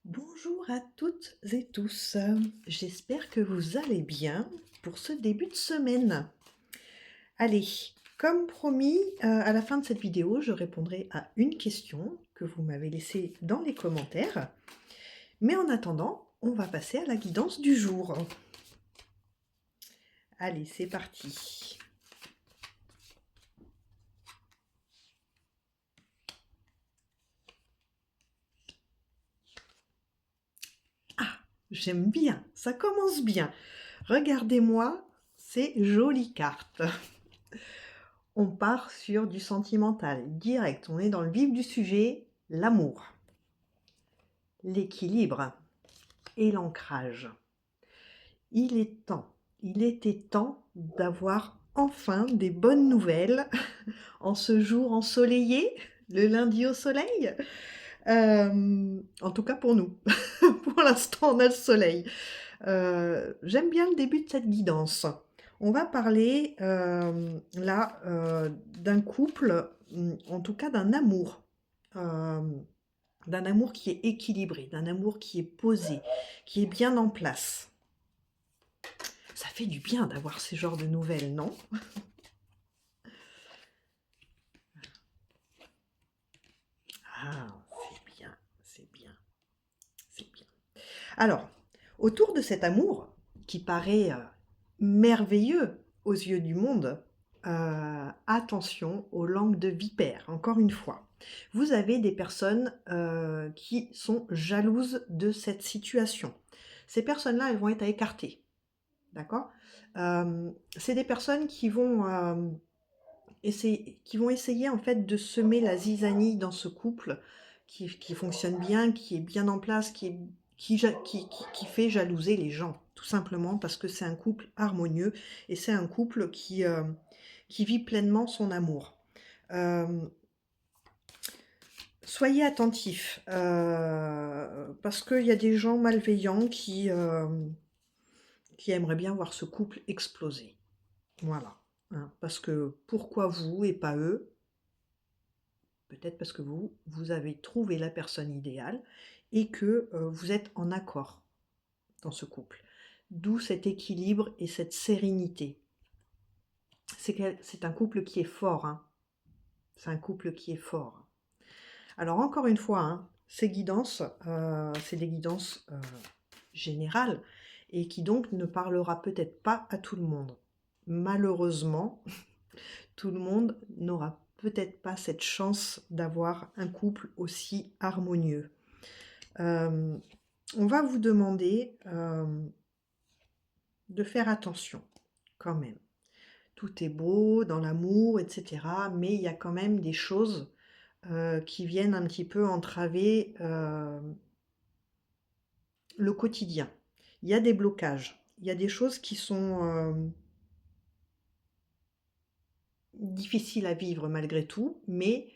Bonjour à toutes et tous, j'espère que vous allez bien pour ce début de semaine. Allez, comme promis, à la fin de cette vidéo, je répondrai à une question que vous m'avez laissée dans les commentaires. Mais en attendant, on va passer à la guidance du jour. Allez, c'est parti. Ah, j'aime bien, ça commence bien. Regardez-moi ces jolies cartes. On part sur du sentimental, direct, on est dans le vif du sujet, l'amour, l'équilibre et l'ancrage. Il était temps d'avoir enfin des bonnes nouvelles en ce jour ensoleillé, le lundi au soleil. En tout cas pour nous. Pour l'instant, on a le soleil. J'aime bien le début de cette guidance. On va parler là d'un couple, en tout cas euh, d'un amour qui est équilibré, d'un amour qui est posé, qui est bien en place. Ça fait du bien d'avoir ce genre de nouvelles, non? Ah, c'est bien, c'est bien, c'est bien. Alors, autour de cet amour, qui paraît merveilleux aux yeux du monde, attention aux langues de vipère, encore une fois. Vous avez des personnes qui sont jalouses de cette situation. Ces personnes-là, elles vont être à écarter, d'accord? C'est des personnes qui vont essayer en fait de semer la zizanie dans ce couple qui fonctionne bien, qui est bien en place, qui fait jalouser les gens, tout simplement parce que c'est un couple harmonieux et c'est un couple qui vit pleinement son amour. Euh, Soyez attentifs, parce qu'il y a des gens malveillants qui aimeraient bien voir ce couple exploser. Voilà. Hein, parce que pourquoi vous et pas eux? Peut-être parce que vous avez trouvé la personne idéale et que vous êtes en accord dans ce couple. D'où cet équilibre et cette sérénité. C'est un couple qui est fort. Hein. C'est un couple qui est fort. Alors encore une fois, hein, ces guidances, c'est des guidances générales et qui donc ne parlera peut-être pas à tout le monde. Malheureusement, tout le monde n'aura peut-être pas cette chance d'avoir un couple aussi harmonieux. On va vous demander de faire attention quand même. Tout est beau dans l'amour, etc. Mais il y a quand même des choses qui viennent un petit peu entraver le quotidien. Il y a des blocages. Il y a des choses qui sont difficiles à vivre malgré tout, mais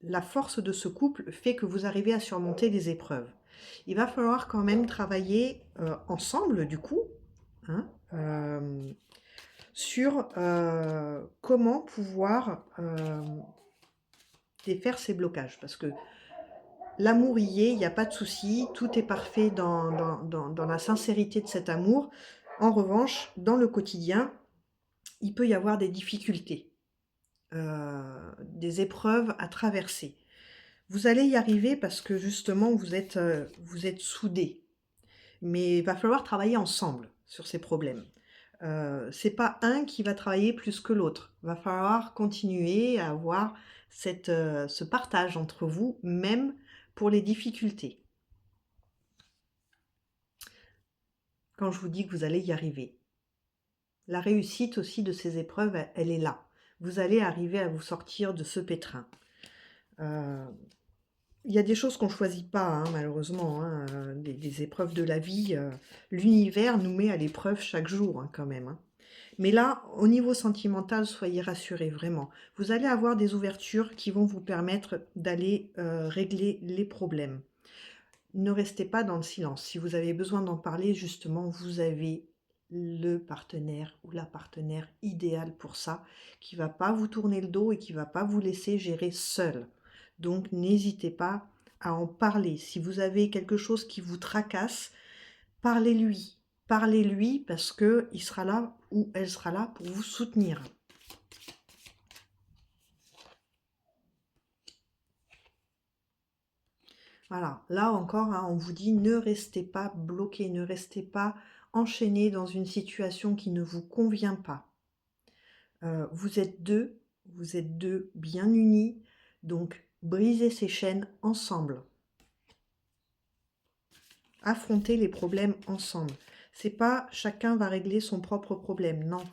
la force de ce couple fait que vous arrivez à surmonter les épreuves. Il va falloir quand même travailler ensemble, du coup, hein, sur comment pouvoir défaire ces blocages. Parce que l'amour y est, il n'y a pas de souci, tout est parfait dans la sincérité de cet amour. En revanche, dans le quotidien, il peut y avoir des difficultés, des épreuves à traverser. Vous allez y arriver parce que justement, vous êtes soudés. Mais il va falloir travailler ensemble sur ces problèmes. C'est pas un qui va travailler plus que l'autre. Il va falloir continuer à avoir ce partage entre vous, même pour les difficultés. Quand je vous dis que vous allez y arriver. La réussite aussi de ces épreuves, elle est là. Vous allez arriver à vous sortir de ce pétrin. Il y a des choses qu'on ne choisit pas, hein, malheureusement, hein, des épreuves de la vie. L'univers nous met à l'épreuve chaque jour, hein, quand même. Hein. Mais là, au niveau sentimental, soyez rassurés, vraiment. Vous allez avoir des ouvertures qui vont vous permettre d'aller régler les problèmes. Ne restez pas dans le silence. Si vous avez besoin d'en parler, justement, vous avez le partenaire ou la partenaire idéale pour ça, qui va pas vous tourner le dos et qui va pas vous laisser gérer seul. Donc, n'hésitez pas à en parler. Si vous avez quelque chose qui vous tracasse, parlez-lui. Parlez-lui parce que il sera là ou elle sera là pour vous soutenir. Voilà, là encore, hein, on vous dit ne restez pas bloqué, ne restez pas enchaîné dans une situation qui ne vous convient pas. Vous êtes deux bien unis, donc brisez ces chaînes ensemble. Affrontez les problèmes ensemble. C'est pas chacun va régler son propre problème, non.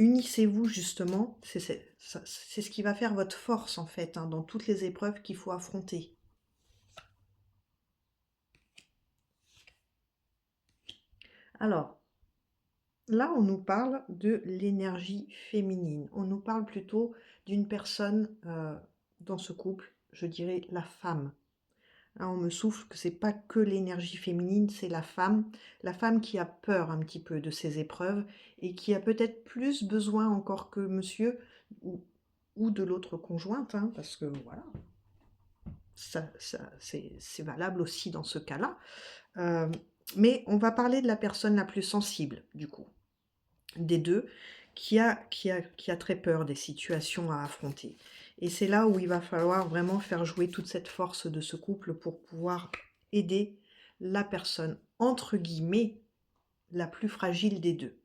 Unissez-vous justement, c'est ce qui va faire votre force en fait, hein, dans toutes les épreuves qu'il faut affronter. Alors, là, on nous parle de l'énergie féminine. On nous parle plutôt d'une personne dans ce couple, je dirais la femme. Hein, on me souffle que c'est pas que l'énergie féminine, c'est la femme qui a peur un petit peu de ces épreuves et qui a peut-être plus besoin encore que monsieur ou, ou de l'autre conjointe, hein, parce que voilà, c'est valable aussi dans ce cas-là. Euh, mais on va parler de la personne la plus sensible, du coup, des deux, qui a très peur des situations à affronter. Et c'est là où il va falloir vraiment faire jouer toute cette force de ce couple pour pouvoir aider la personne, entre guillemets, la plus fragile des deux.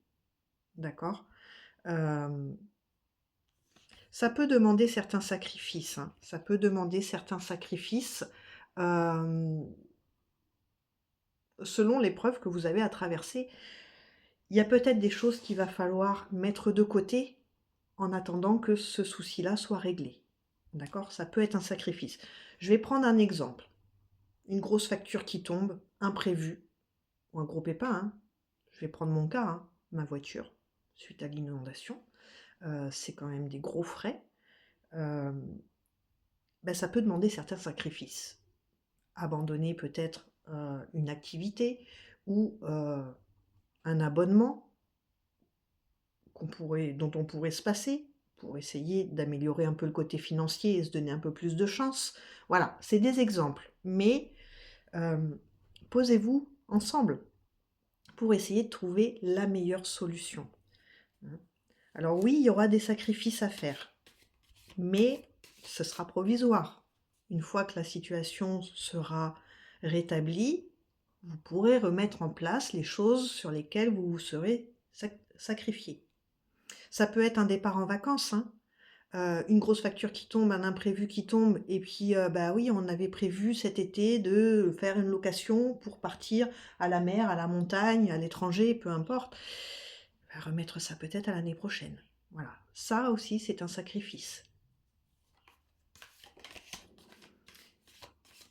D'accord. Ça peut demander certains sacrifices. Hein. Ça peut demander certains sacrifices selon l'épreuve que vous avez à traverser. Il y a peut-être des choses qu'il va falloir mettre de côté en attendant que ce souci-là soit réglé. D'accord? Ça peut être un sacrifice. Je vais prendre un exemple. Une grosse facture qui tombe, imprévue, ou un gros pépin. Hein. Je vais prendre mon cas, hein, ma voiture, suite à l'inondation. C'est quand même des gros frais. Euh, ben, ça peut demander certains sacrifices. Abandonner peut-être une activité ou un abonnement dont on pourrait se passer pour essayer d'améliorer un peu le côté financier et se donner un peu plus de chance. Voilà, c'est des exemples. Mais euh, posez-vous ensemble pour essayer de trouver la meilleure solution. Alors oui, il y aura des sacrifices à faire, mais ce sera provisoire. Une fois que la situation sera rétablie, vous pourrez remettre en place les choses sur lesquelles vous vous serez sacrifié. Ça peut être un départ en vacances, hein. Une grosse facture qui tombe, un imprévu qui tombe, et puis bah oui, on avait prévu cet été de faire une location pour partir à la mer, à la montagne, à l'étranger, peu importe. On va remettre ça peut-être à l'année prochaine. Voilà, ça aussi c'est un sacrifice.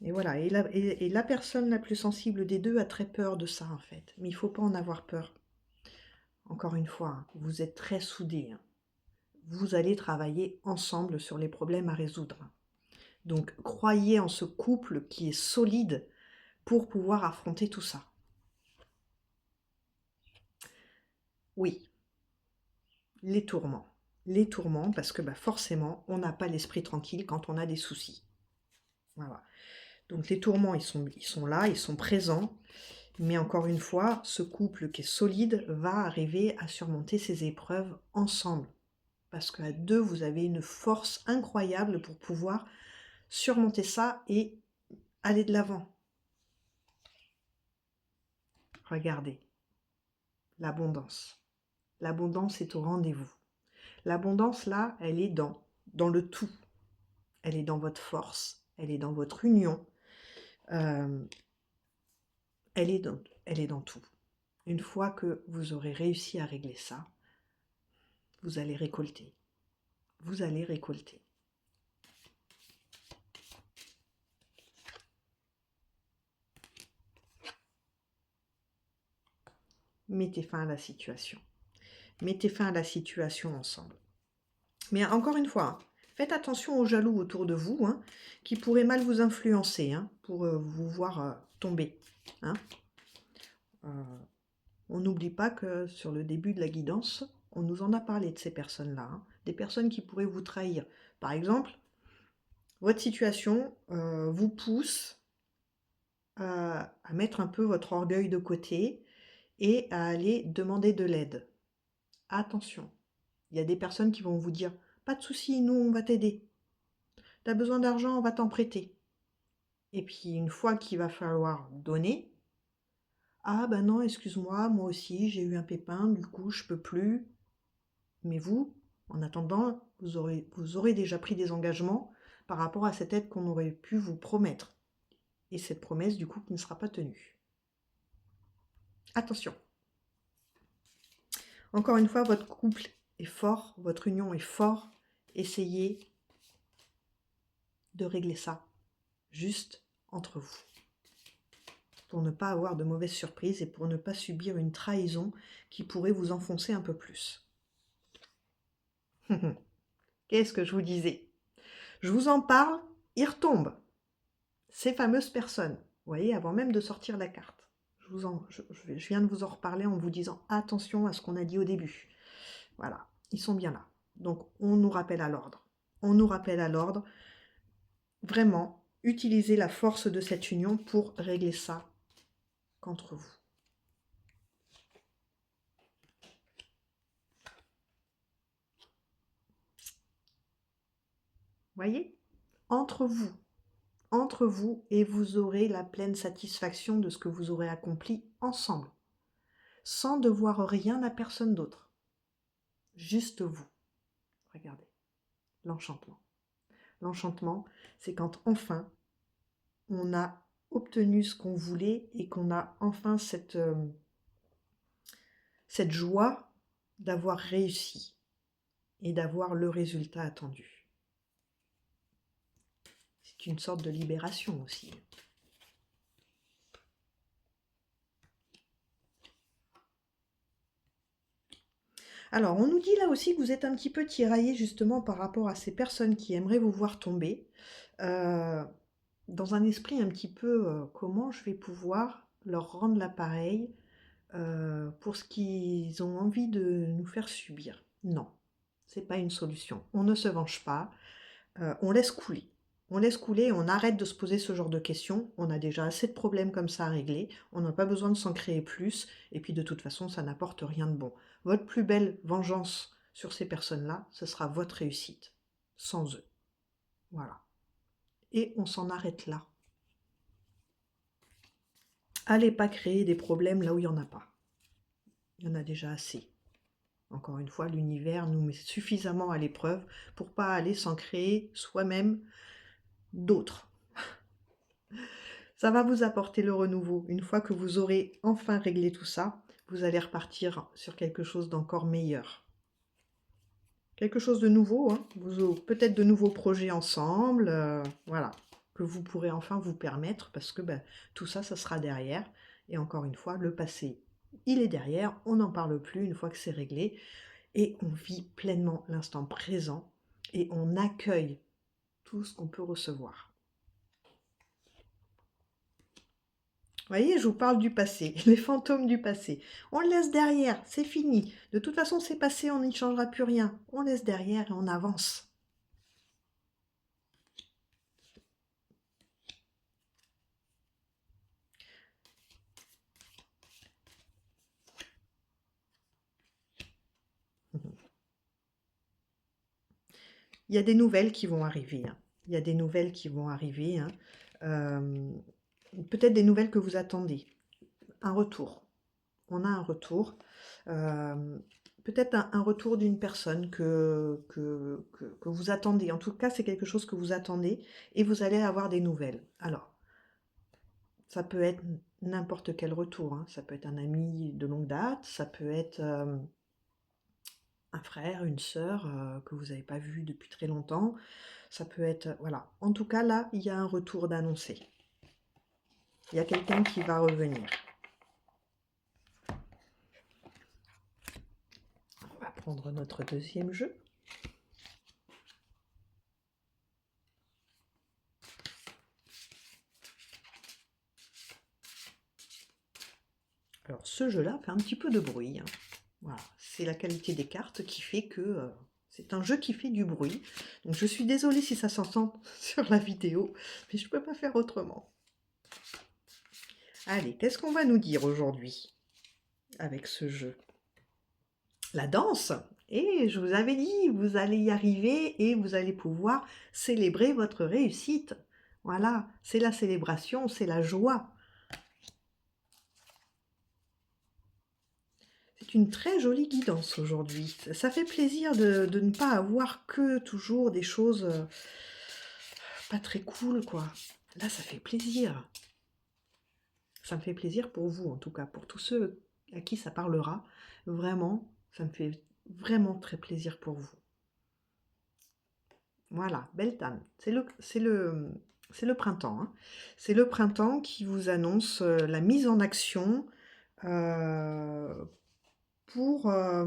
Et voilà, et la personne la plus sensible des deux a très peur de ça en fait, mais il ne faut pas en avoir peur. Encore une fois, hein, vous êtes très soudés, hein. Vous allez travailler ensemble sur les problèmes à résoudre. Donc croyez en ce couple qui est solide pour pouvoir affronter tout ça. Oui, les tourments. Les tourments parce que bah, forcément, on n'a pas l'esprit tranquille quand on a des soucis. Voilà. Donc les tourments, ils sont là, ils sont présents. Mais encore une fois, ce couple qui est solide va arriver à surmonter ces épreuves ensemble. Parce qu'à deux, vous avez une force incroyable pour pouvoir surmonter ça et aller de l'avant. Regardez, l'abondance. L'abondance est au rendez-vous. L'abondance, là, elle est dans le tout. Elle est dans votre force, elle est dans votre union, euh, elle est dans tout. Une fois que vous aurez réussi à régler ça, vous allez récolter. Vous allez récolter. Mettez fin à la situation. Mettez fin à la situation ensemble. Mais encore une fois, faites attention aux jaloux autour de vous, hein, qui pourraient mal vous influencer, hein, pour vous voir tomber. Hein. On n'oublie pas que sur le début de la guidance, on nous en a parlé de ces personnes-là, hein, des personnes qui pourraient vous trahir. Par exemple, Votre situation vous pousse à mettre un peu votre orgueil de côté et à aller demander de l'aide. Attention, il y a des personnes qui vont vous dire: «Pas de souci, nous on va t'aider. Tu as besoin d'argent, on va t'en prêter». Et puis une fois qu'il va falloir donner: «Ah bah non, excuse-moi, moi aussi j'ai eu un pépin, du coup je peux plus». Mais vous, en attendant, vous aurez déjà pris des engagements par rapport à cette aide qu'on aurait pu vous promettre. Et cette promesse, du coup, qui ne sera pas tenue. Attention, encore une fois, votre couple est fort, votre union est fort. Essayez de régler ça juste entre vous, pour ne pas avoir de mauvaises surprises et pour ne pas subir une trahison qui pourrait vous enfoncer un peu plus. Qu'est-ce que je vous disais? Je vous en parle, il retombe. Ces fameuses personnes, vous voyez, avant même de sortir la carte. Je viens de vous en reparler en vous disant attention à ce qu'on a dit au début. Voilà, ils sont bien là. Donc, on nous rappelle à l'ordre. On nous rappelle à l'ordre. Vraiment, utilisez la force de cette union pour régler ça qu'entre vous. Voyez? Entre vous. Entre vous, et vous aurez la pleine satisfaction de ce que vous aurez accompli ensemble, sans devoir rien à personne d'autre. Juste vous. Regardez, l'enchantement. L'enchantement, c'est quand enfin on a obtenu ce qu'on voulait et qu'on a enfin cette joie d'avoir réussi et d'avoir le résultat attendu. C'est une sorte de libération aussi. Alors, on nous dit là aussi que vous êtes un petit peu tiraillé justement par rapport à ces personnes qui aimeraient vous voir tomber, euh, dans un esprit un petit peu comment je vais pouvoir leur rendre l'appareil pour ce qu'ils ont envie de nous faire subir. Non, c'est pas une solution. On ne se venge pas, on laisse couler. On laisse couler et on arrête de se poser ce genre de questions. On a déjà assez de problèmes comme ça à régler. On n'a pas besoin de s'en créer plus. Et puis de toute façon, ça n'apporte rien de bon. Votre plus belle vengeance sur ces personnes-là, ce sera votre réussite. Sans eux. Voilà. Et on s'en arrête là. Allez pas créer des problèmes là où il n'y en a pas. Il y en a déjà assez. Encore une fois, l'univers nous met suffisamment à l'épreuve pour pas aller s'en créer soi-même d'autres. Ça va vous apporter le renouveau. Une fois que vous aurez enfin réglé tout ça, vous allez repartir sur quelque chose d'encore meilleur. Quelque chose de nouveau, hein. Peut-être de nouveaux projets ensemble, voilà, que vous pourrez enfin vous permettre parce que tout ça, ça sera derrière. Et encore une fois, le passé, il est derrière, on n'en parle plus une fois que c'est réglé et on vit pleinement l'instant présent et on accueille tout ce qu'on peut recevoir. Vous voyez, je vous parle du passé, les fantômes du passé. On le laisse derrière, c'est fini. De toute façon, c'est passé, on n'y changera plus rien. On laisse derrière et on avance. Il y a des nouvelles qui vont arriver, hein. Il y a des nouvelles qui vont arriver, hein. Euh, Peut-être des nouvelles que vous attendez. Un retour. On a un retour. Euh, Peut-être un retour d'une personne que vous attendez. En tout cas, c'est quelque chose que vous attendez et vous allez avoir des nouvelles. Alors, ça peut être n'importe quel retour, hein. Ça peut être un ami de longue date, ça peut être un frère, une sœur que vous n'avez pas vu depuis très longtemps. Ça peut être, voilà. En tout cas, là, il y a un retour d'annoncé. Il y a quelqu'un qui va revenir. On va prendre notre deuxième jeu. Alors, ce jeu-là fait un petit peu de bruit, hein. Voilà, c'est la qualité des cartes qui fait que C'est un jeu qui fait du bruit. Donc je suis désolée si ça s'entend sur la vidéo, mais je ne peux pas faire autrement. Allez, qu'est-ce qu'on va nous dire aujourd'hui avec ce jeu? La danse. Et je vous avais dit, vous allez y arriver et vous allez pouvoir célébrer votre réussite. Voilà, c'est la célébration, c'est la joie. C'est une très jolie guidance aujourd'hui. Ça fait plaisir de ne pas avoir que toujours des choses pas très cool, quoi. Là, ça fait plaisir. Ça me fait plaisir pour vous, en tout cas, pour tous ceux à qui ça parlera. Vraiment, ça me fait vraiment très plaisir pour vous. Voilà, Beltane. C'est le printemps, hein. C'est le printemps qui vous annonce la mise en action euh, pour... ah,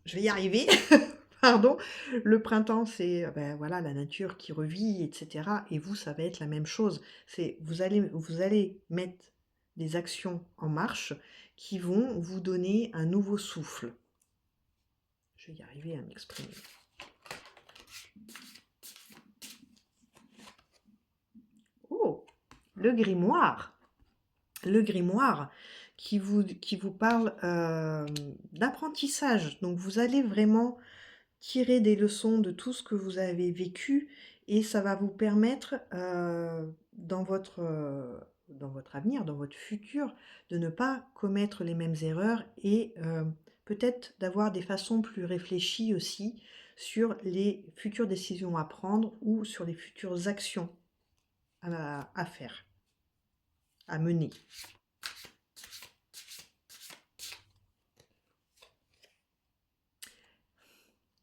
je vais y arriver. Pardon. Le printemps, c'est ben, voilà, la nature qui revit, etc. Et vous, ça va être la même chose. Vous allez mettre des actions en marche qui vont vous donner un nouveau souffle. Je vais y arriver à m'exprimer. Oh, le grimoire. Le grimoire qui vous parle d'apprentissage. Donc vous allez vraiment tirer des leçons de tout ce que vous avez vécu et ça va vous permettre dans votre avenir, dans votre futur, de ne pas commettre les mêmes erreurs et peut-être d'avoir des façons plus réfléchies aussi sur les futures décisions à prendre ou sur les futures actions à faire, à mener.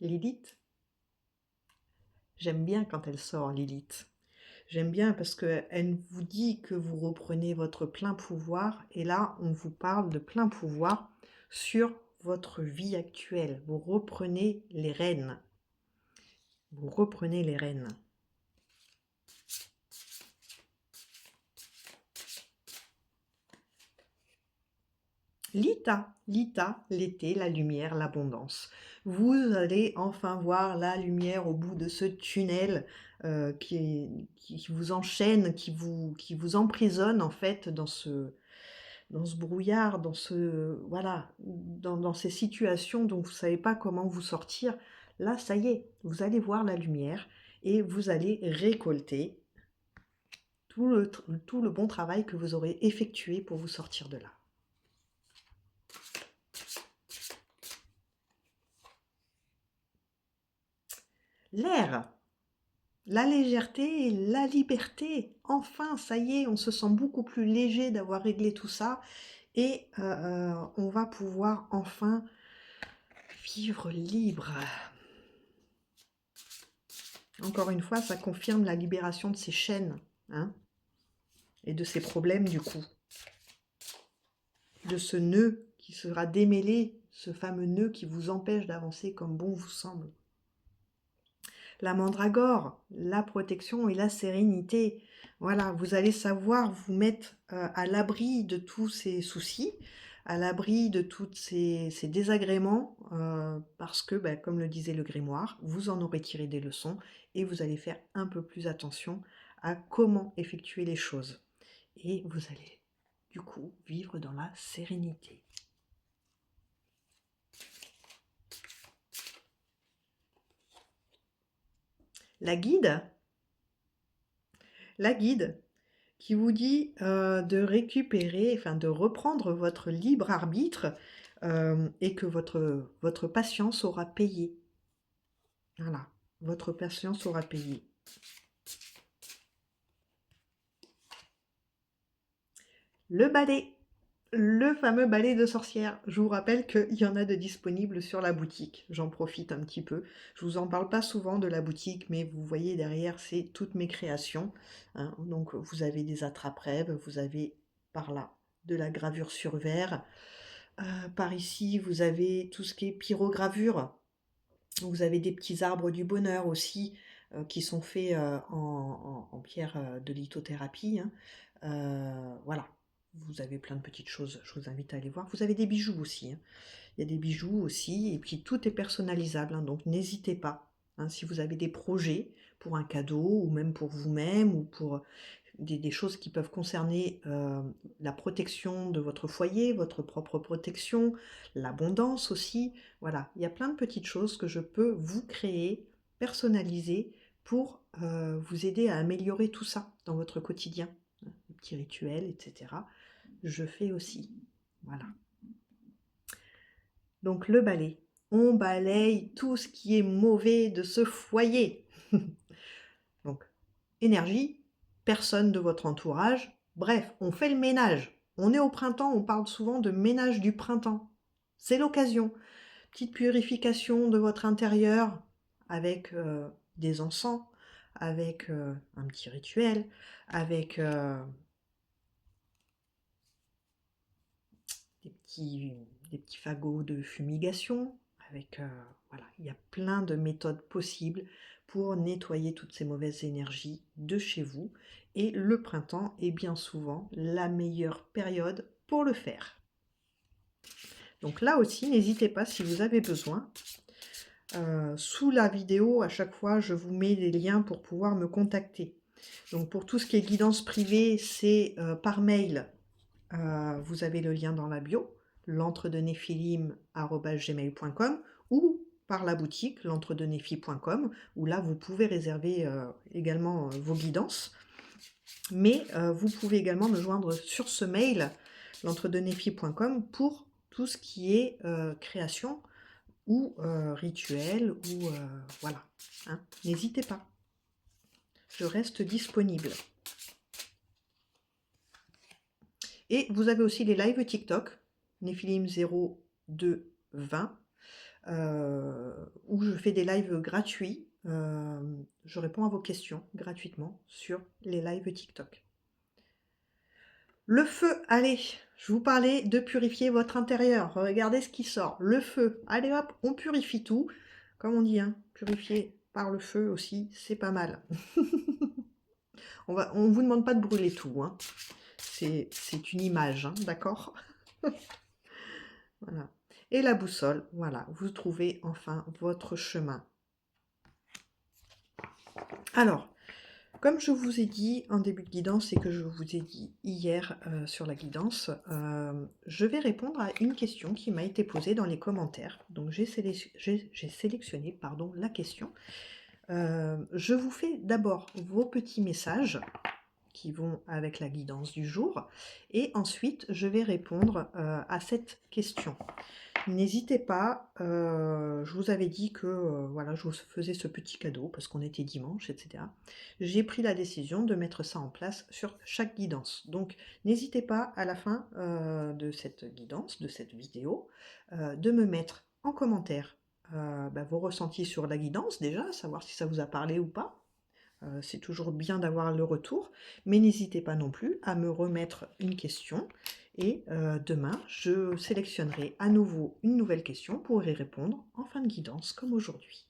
Lilith, j'aime bien quand elle sort, Lilith. J'aime bien parce qu'elle vous dit que vous reprenez votre plein pouvoir et là, on vous parle de plein pouvoir sur votre vie actuelle. Vous reprenez les rênes. Vous reprenez les rênes. Lita, l'été, la lumière, l'abondance. Vous allez enfin voir la lumière au bout de ce tunnel qui vous enchaîne, qui vous emprisonne en fait dans ce brouillard, voilà, dans ces situations dont vous ne savez pas comment vous sortir. Là, ça y est, vous allez voir la lumière et vous allez récolter tout le bon travail que vous aurez effectué pour vous sortir de là. L'air, la légèreté, la liberté. Enfin, ça y est, on se sent beaucoup plus léger d'avoir réglé tout ça et on va pouvoir enfin vivre libre. Encore une fois, ça confirme la libération de ces chaînes, hein, et de ces problèmes du coup. De ce nœud qui sera démêlé, ce fameux nœud qui vous empêche d'avancer comme bon vous semble. La mandragore, la protection et la sérénité. Voilà, vous allez savoir vous mettre à l'abri de tous ces soucis, à l'abri de tous ces désagréments, parce que, ben, comme le disait le grimoire, vous en aurez tiré des leçons et vous allez faire un peu plus attention à comment effectuer les choses. Et vous allez, du coup, vivre dans la sérénité. La guide qui vous dit de récupérer, enfin de reprendre votre libre arbitre et que votre patience aura payé. Voilà, votre patience aura payé. Le balai, le fameux balai de sorcière. Je vous rappelle qu'il y en a de disponibles sur la boutique. J'en profite un petit peu. Je vous en parle pas souvent de la boutique, mais vous voyez derrière, c'est toutes mes créations, hein. Donc vous avez des attrape-rêves, vous avez par là de la gravure sur verre. Par ici, vous avez tout ce qui est pyrogravure. Vous avez des petits arbres du bonheur aussi qui sont faits en pierre de lithothérapie, hein. Voilà. vous avez plein de petites choses, je vous invite à aller voir. Vous avez des bijoux aussi, hein. Il y a des bijoux aussi et puis tout est personnalisable, hein, donc n'hésitez pas, hein, si vous avez des projets pour un cadeau ou même pour vous-même ou pour des choses qui peuvent concerner, la protection de votre foyer, votre propre protection, l'abondance aussi. Voilà, il y a plein de petites choses que je peux vous créer, personnaliser pour, vous aider à améliorer tout ça dans votre quotidien, hein, les petits rituels et cetera. Je fais aussi, voilà. Donc le balai, on balaye tout ce qui est mauvais de ce foyer. Donc énergie, personne de votre entourage, bref, on fait le ménage. On est au printemps, on parle souvent de ménage du printemps. C'est l'occasion. Petite purification de votre intérieur avec des encens, avec un petit rituel, avec des petits, des petits fagots de fumigation, avec voilà, il y a plein de méthodes possibles pour nettoyer toutes ces mauvaises énergies de chez vous. Et le printemps est bien souvent la meilleure période pour le faire. Donc là aussi, n'hésitez pas si vous avez besoin. Sous la vidéo, à chaque fois, je vous mets les liens pour pouvoir me contacter. Donc pour tout ce qui est guidance privée, c'est par mail. Vous avez le lien dans la bio, l'entredenéphilim@gmail.com ou par la boutique l'entredenéphi.com où là vous pouvez réserver également vos guidances. Mais vous pouvez également me joindre sur ce mail l'entredenéphi.com pour tout ce qui est création ou rituel ou voilà, hein. N'hésitez pas, je reste disponible. Et vous avez aussi les lives TikTok, Nephilim 0220, où je fais des lives gratuits. Je réponds à vos questions gratuitement sur les lives TikTok. Le feu, allez, je vous parlais de purifier votre intérieur. Regardez ce qui sort. Le feu, allez hop, on purifie tout. Comme on dit, hein, purifier par le feu aussi, c'est pas mal. On vous demande pas de brûler tout, hein. C'est une image, hein, d'accord? Voilà. Et la boussole, voilà, vous trouvez enfin votre chemin. Alors, comme je vous ai dit en début de guidance et que je vous ai dit hier sur la guidance, je vais répondre à une question qui m'a été posée dans les commentaires. Donc j'ai sélectionné pardon, la question. Je vous fais d'abord vos petits messages qui vont avec la guidance du jour et ensuite je vais répondre à cette question. N'hésitez pas, je vous avais dit que voilà, je vous faisais ce petit cadeau parce qu'on était dimanche, etc. J'ai pris la décision de mettre ça en place sur chaque guidance. Donc n'hésitez pas à la fin de cette guidance, de cette vidéo, de me mettre en commentaire vos ressentis sur la guidance déjà, savoir si ça vous a parlé ou pas. C'est toujours bien d'avoir le retour, mais n'hésitez pas non plus à me remettre une question et demain, je sélectionnerai à nouveau une nouvelle question pour y répondre en fin de guidance comme aujourd'hui.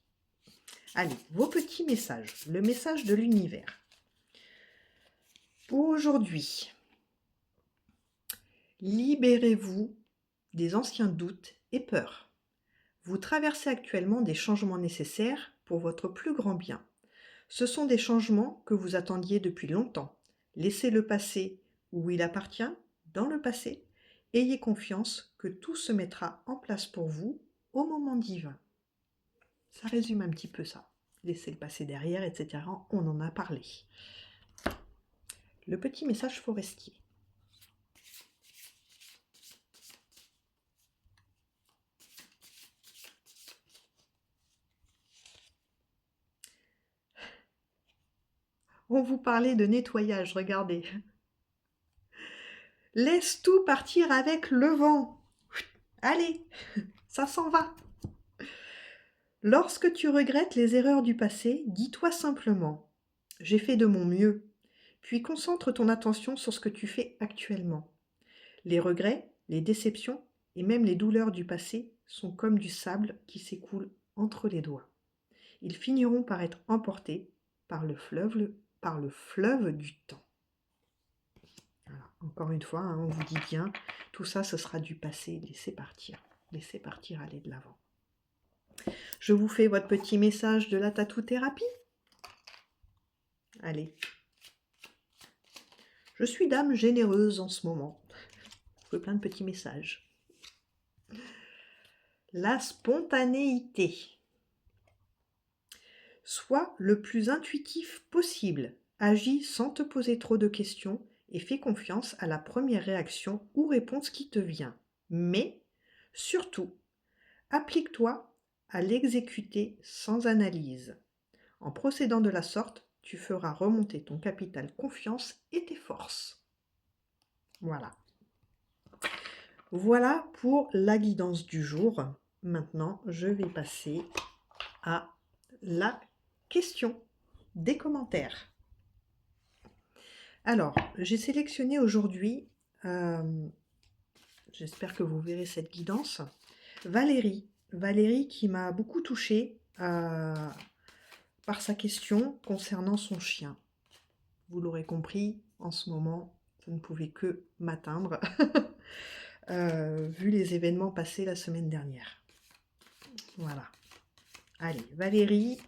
Allez, vos petits messages, le message de l'univers. Pour aujourd'hui, libérez-vous des anciens doutes et peurs. Vous traversez actuellement des changements nécessaires pour votre plus grand bien. Ce sont des changements que vous attendiez depuis longtemps. Laissez le passé où il appartient, dans le passé. Ayez confiance que tout se mettra en place pour vous au moment divin. Ça résume un petit peu ça. Laissez le passé derrière, etc. On en a parlé. Le petit message forestier. On vous parlait de nettoyage, regardez. Laisse tout partir avec le vent. Allez, ça s'en va. Lorsque tu regrettes les erreurs du passé, dis-toi simplement « J'ai fait de mon mieux », puis concentre ton attention sur ce que tu fais actuellement. Les regrets, les déceptions et même les douleurs du passé sont comme du sable qui s'écoule entre les doigts. Ils finiront par être emportés par le fleuve du temps. Voilà. Encore une fois, hein, on vous dit bien, tout ça, ce sera du passé. Laissez partir, aller de l'avant. Je vous fais votre petit message de la tatou-thérapie. Allez. Je suis dame généreuse en ce moment. Je fais plein de petits messages. La spontanéité. Sois le plus intuitif possible. Agis sans te poser trop de questions et fais confiance à la première réaction ou réponse qui te vient. Mais, surtout, applique-toi à l'exécuter sans analyse. En procédant de la sorte, tu feras remonter ton capital confiance et tes forces. Voilà. Voilà pour la guidance du jour. Maintenant, je vais passer à la question des commentaires. Alors, j'ai sélectionné aujourd'hui, j'espère que vous verrez cette guidance, Valérie. Valérie qui m'a beaucoup touchée par sa question concernant son chien. Vous l'aurez compris, en ce moment, ça ne pouvait que m'atteindre, vu les événements passés la semaine dernière. Voilà. Allez, Valérie,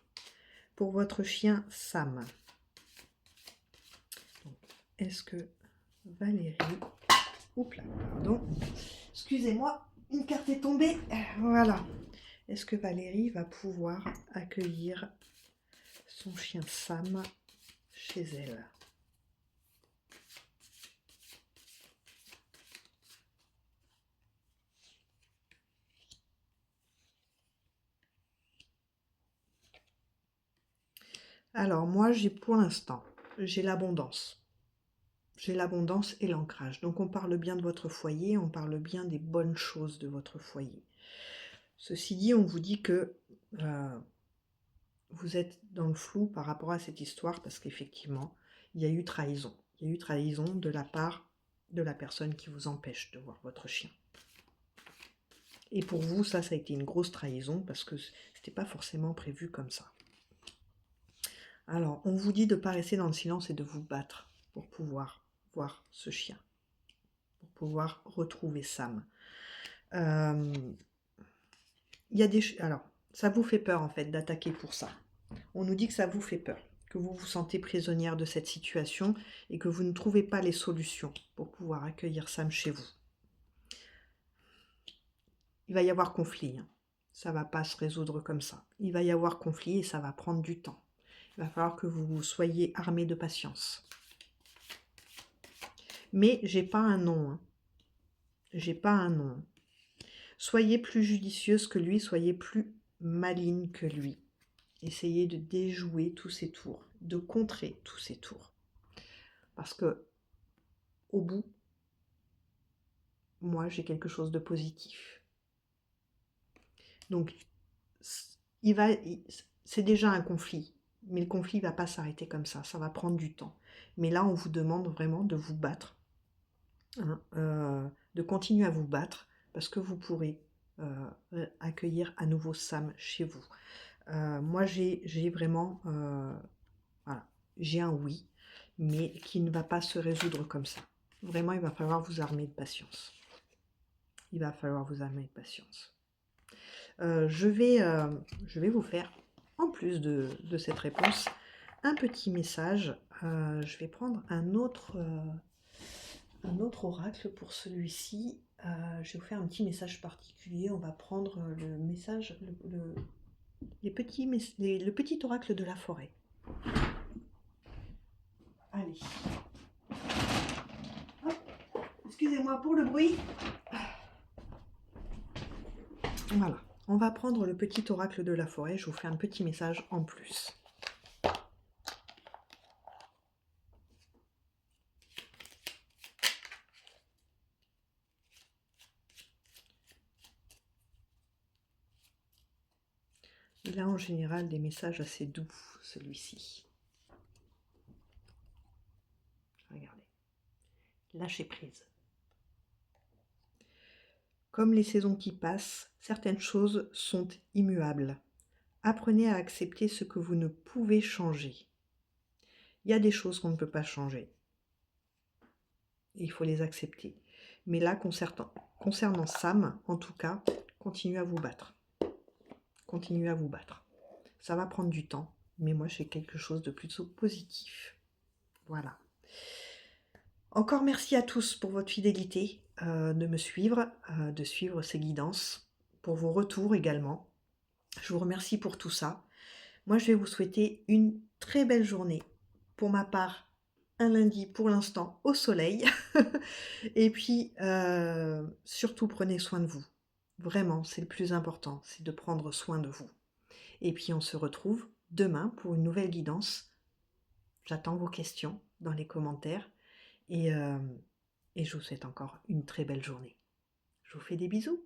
pour votre chien Sam. Est-ce que Valérie... Oups là, pardon. Excusez-moi, une carte est tombée. Voilà. Est-ce que Valérie va pouvoir accueillir son chien Sam chez elle? Alors moi, pour l'instant, j'ai l'abondance. J'ai l'abondance et l'ancrage. Donc on parle bien de votre foyer, on parle bien des bonnes choses de votre foyer. Ceci dit, on vous dit que vous êtes dans le flou par rapport à cette histoire parce qu'effectivement, il y a eu trahison. Il y a eu trahison de la part de la personne qui vous empêche de voir votre chien. Et pour vous, ça a été une grosse trahison parce que c'était pas forcément prévu comme ça. Alors, on vous dit de ne pas rester dans le silence et de vous battre pour pouvoir voir ce chien, pour pouvoir retrouver Sam. Alors, ça vous fait peur en fait d'attaquer pour ça. On nous dit que ça vous fait peur, que vous vous sentez prisonnière de cette situation et que vous ne trouvez pas les solutions pour pouvoir accueillir Sam chez vous. Il va y avoir conflit, hein. Ça ne va pas se résoudre comme ça. Il va y avoir conflit et ça va prendre du temps. Il va falloir que vous soyez armé de patience. Mais j'ai pas un nom. Hein. J'ai pas un nom. Soyez plus judicieuse que lui, soyez plus maligne que lui. Essayez de déjouer tous ses tours, de contrer tous ses tours. Parce que, au bout, moi, j'ai quelque chose de positif. Donc, c'est déjà un conflit, mais le conflit ne va pas s'arrêter comme ça va prendre du temps. Mais là, on vous demande vraiment de vous battre, hein, de continuer à vous battre, parce que vous pourrez accueillir à nouveau Sam chez vous. Moi, j'ai vraiment, voilà, j'ai un oui, mais qui ne va pas se résoudre comme ça. Vraiment, il va falloir vous armer de patience. Il va falloir vous armer de patience. Je vais vous faire, en plus de cette réponse, un petit message. Je vais prendre un autre oracle pour celui-ci. Je vais vous faire un petit message particulier. On va prendre le message, le petit oracle de la forêt. Allez. Excusez-moi pour le bruit. Voilà. On va prendre le petit oracle de la forêt. Je vous fais un petit message en plus. Il a en général des messages assez doux, celui-ci. Regardez. Lâchez prise. Comme les saisons qui passent, certaines choses sont immuables. Apprenez à accepter ce que vous ne pouvez changer. Il y a des choses qu'on ne peut pas changer. et il faut les accepter. Mais là, concernant Sam, en tout cas, continuez à vous battre. Continuez à vous battre. Ça va prendre du temps, mais moi, j'ai quelque chose de plutôt positif. Voilà. Encore merci à tous pour votre fidélité, de me suivre, de suivre ces guidances, pour vos retours également. Je vous remercie pour tout ça. Moi, je vais vous souhaiter une très belle journée. Pour ma part, un lundi pour l'instant au soleil. Et puis, surtout prenez soin de vous. Vraiment, c'est le plus important, c'est de prendre soin de vous. Et puis on se retrouve demain pour une nouvelle guidance. J'attends vos questions dans les commentaires et je vous souhaite encore une très belle journée. Je vous fais des bisous.